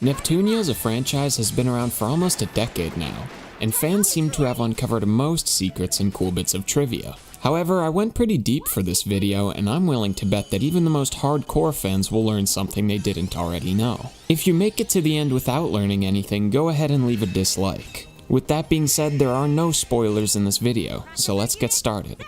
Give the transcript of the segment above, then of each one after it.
Neptunia as a franchise has been around for almost a decade now, and fans seem to have uncovered most secrets and cool bits of trivia. However, I went pretty deep for this video, and I'm willing to bet that even the most hardcore fans will learn something they didn't already know. If you make it to the end without learning anything, go ahead and leave a dislike. With that being said, there are no spoilers in this video, so let's get started.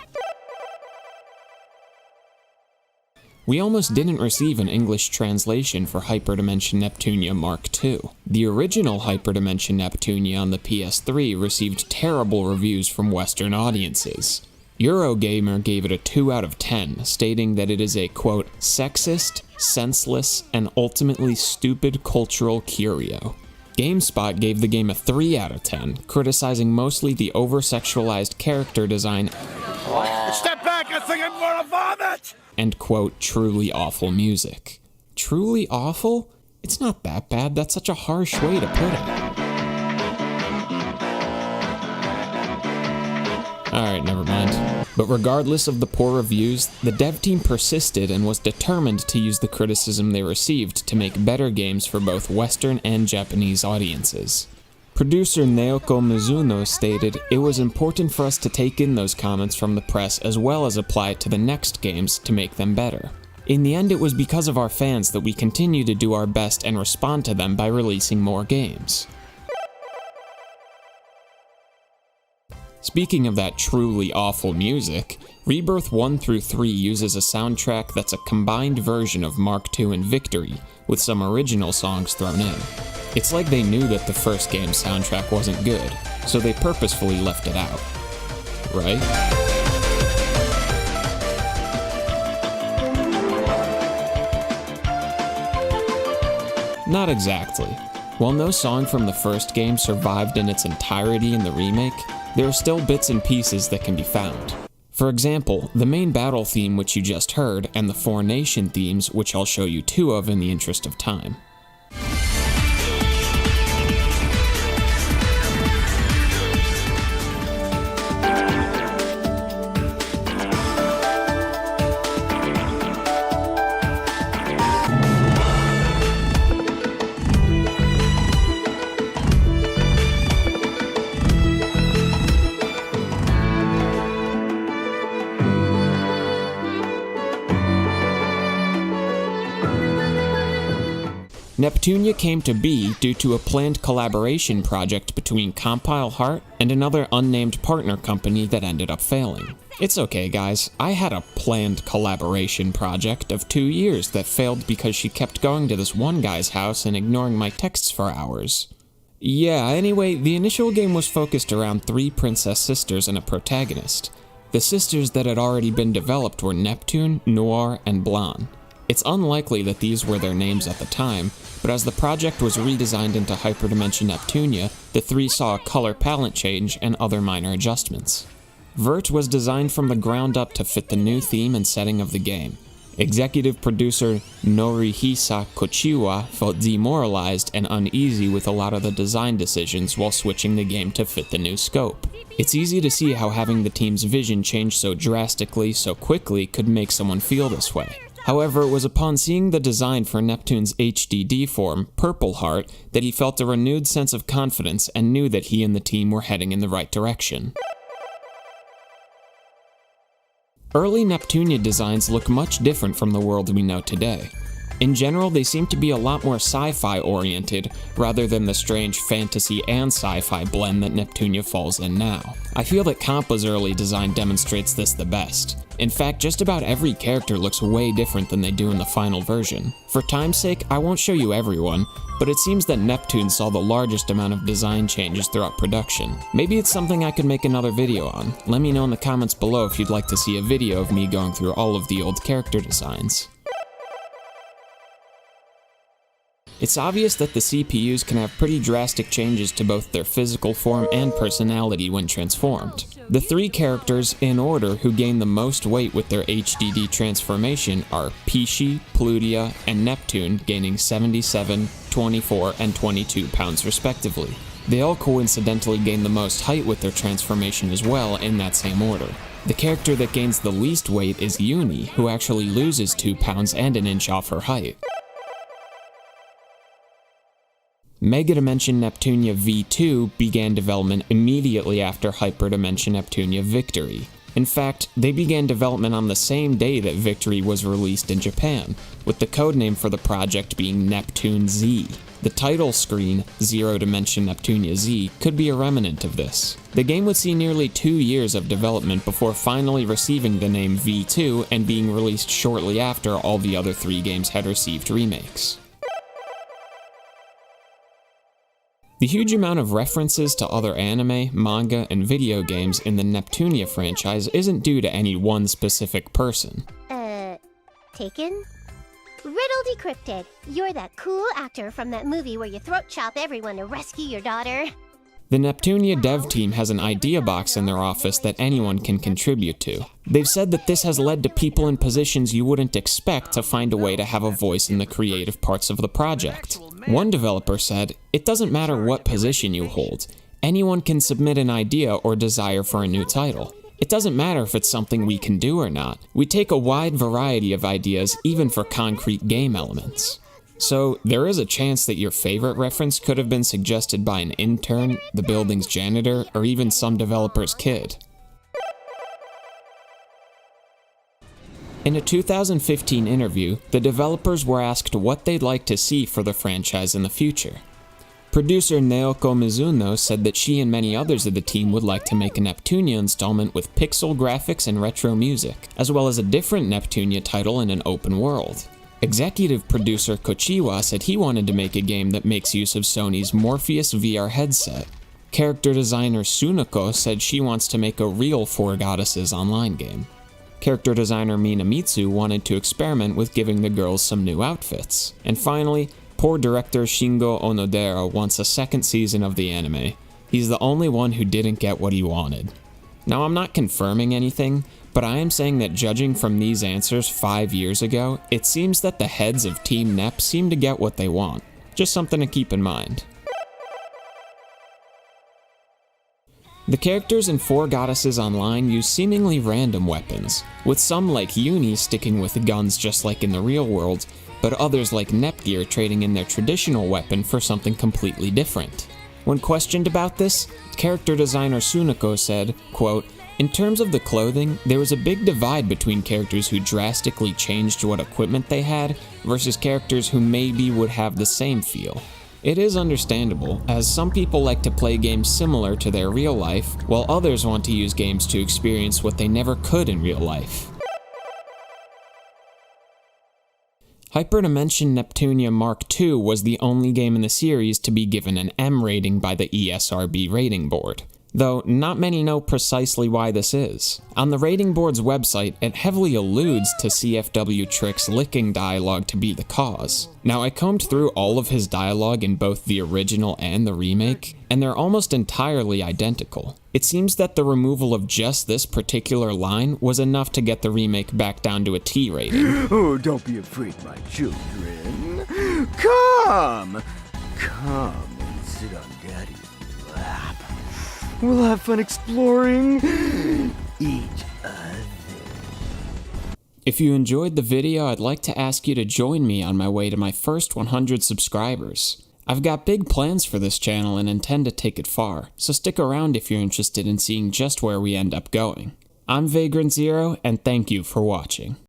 We almost didn't receive an English translation for Hyperdimension Neptunia Mark II. The original Hyperdimension Neptunia on the PS3 received terrible reviews from Western audiences. Eurogamer gave it a 2 out of 10, stating that it is a, quote, sexist, senseless, and ultimately stupid cultural curio. GameSpot gave the game a 3 out of 10, criticizing mostly the over-sexualized character design Step back, I think I'm gonna vomit! And, quote, truly awful music. Truly awful? It's not that bad, that's such a harsh way to put it. Alright, never mind. But regardless of the poor reviews, the dev team persisted and was determined to use the criticism they received to make better games for both Western and Japanese audiences. Producer Naoko Mizuno stated, "It was important for us to take in those comments from the press as well as apply it to the next games to make them better. In the end, it was because of our fans that we continue to do our best and respond to them by releasing more games." Speaking of that truly awful music, Rebirth 1 through 3 uses a soundtrack that's a combined version of Mark II and Victory, with some original songs thrown in. It's like they knew that the first game's soundtrack wasn't good, so they purposefully left it out. Right? Not exactly. While no song from the first game survived in its entirety in the remake, there are still bits and pieces that can be found. For example, the main battle theme which you just heard, and the 4 nation themes which I'll show you 2 of in the interest of time. Neptunia came to be due to a planned collaboration project between Compile Heart and another unnamed partner company that ended up failing. It's okay guys, I had a planned collaboration project of 2 years that failed because she kept going to this one guy's house and ignoring my texts for hours. Yeah, anyway, the initial game was focused around 3 princess sisters and a protagonist. The sisters that had already been developed were Neptune, Noir, and Blanc. It's unlikely that these were their names at the time, but as the project was redesigned into Hyperdimension Neptunia, the 3 saw a color palette change and other minor adjustments. Vert was designed from the ground up to fit the new theme and setting of the game. Executive producer Norihisa Kochiwa felt demoralized and uneasy with a lot of the design decisions while switching the game to fit the new scope. It's easy to see how having the team's vision change so drastically, so quickly could make someone feel this way. However, it was upon seeing the design for Neptune's HDD form, Purple Heart, that he felt a renewed sense of confidence and knew that he and the team were heading in the right direction. Early Neptunia designs look much different from the world we know today. In general, they seem to be a lot more sci-fi oriented, rather than the strange fantasy and sci-fi blend that Neptunia falls in now. I feel that Comppa's early design demonstrates this the best. In fact, just about every character looks way different than they do in the final version. For time's sake, I won't show you everyone, but it seems that Neptune saw the largest amount of design changes throughout production. Maybe it's something I could make another video on. Let me know in the comments below if you'd like to see a video of me going through all of the old character designs. It's obvious that the CPUs can have pretty drastic changes to both their physical form and personality when transformed. The 3 characters, in order, who gain the most weight with their HDD transformation are Pishi, Plutia, and Neptune, gaining 77, 24, and 22 pounds respectively. They all coincidentally gain the most height with their transformation as well in that same order. The character that gains the least weight is Uni, who actually loses 2 pounds and an inch off her height. Megadimension Neptunia V2 began development immediately after Hyperdimension Neptunia Victory. In fact, they began development on the same day that Victory was released in Japan, with the codename for the project being Neptune Z. The title screen, Zero Dimension Neptunia Z, could be a remnant of this. The game would see nearly 2 years of development before finally receiving the name V2 and being released shortly after all the other 3 games had received remakes. The huge amount of references to other anime, manga, and video games in the Neptunia franchise isn't due to any one specific person. Taken? Riddle decrypted. You're that cool actor from that movie where you throat chop everyone to rescue your daughter. The Neptunia dev team has an idea box in their office that anyone can contribute to. They've said that this has led to people in positions you wouldn't expect to find a way to have a voice in the creative parts of the project. One developer said, "It doesn't matter what position you hold. Anyone can submit an idea or desire for a new title. It doesn't matter if it's something we can do or not. We take a wide variety of ideas, even for concrete game elements." So, there is a chance that your favorite reference could have been suggested by an intern, the building's janitor, or even some developer's kid. In a 2015 interview, the developers were asked what they'd like to see for the franchise in the future. Producer Naoko Mizuno said that she and many others of the team would like to make a Neptunia installment with pixel graphics and retro music, as well as a different Neptunia title in an open world. Executive producer Kochiwa said he wanted to make a game that makes use of Sony's Morpheus VR headset. Character designer Sunako said she wants to make a real Four Goddesses online game. Character designer Minamitsu wanted to experiment with giving the girls some new outfits. And finally, poor director Shingo Onodera wants a second season of the anime. He's the only one who didn't get what he wanted. Now, I'm not confirming anything, but I am saying that judging from these answers 5 years ago, it seems that the heads of Team Nep seem to get what they want. Just something to keep in mind. The characters in Four Goddesses Online use seemingly random weapons, with some like Uni sticking with guns just like in the real world, but others like Nepgear trading in their traditional weapon for something completely different. When questioned about this, character designer Sunako said, quote, "In terms of the clothing, there was a big divide between characters who drastically changed what equipment they had versus characters who maybe would have the same feel. It is understandable, as some people like to play games similar to their real life, while others want to use games to experience what they never could in real life." Hyperdimension Neptunia Mark II was the only game in the series to be given an M rating by the ESRB rating board, though not many know precisely why this is. On the rating board's website, it heavily alludes to CFW Trick's licking dialogue to be the cause. Now, I combed through all of his dialogue in both the original and the remake, and they're almost entirely identical. It seems that the removal of just this particular line was enough to get the remake back down to a T rating. Oh, don't be afraid, my children. Come and sit on Daddy's lap. We'll have fun exploring each other. If you enjoyed the video, I'd like to ask you to join me on my way to my first 100 subscribers. I've got big plans for this channel and intend to take it far, so stick around if you're interested in seeing just where we end up going. I'm VagrantZero, and thank you for watching.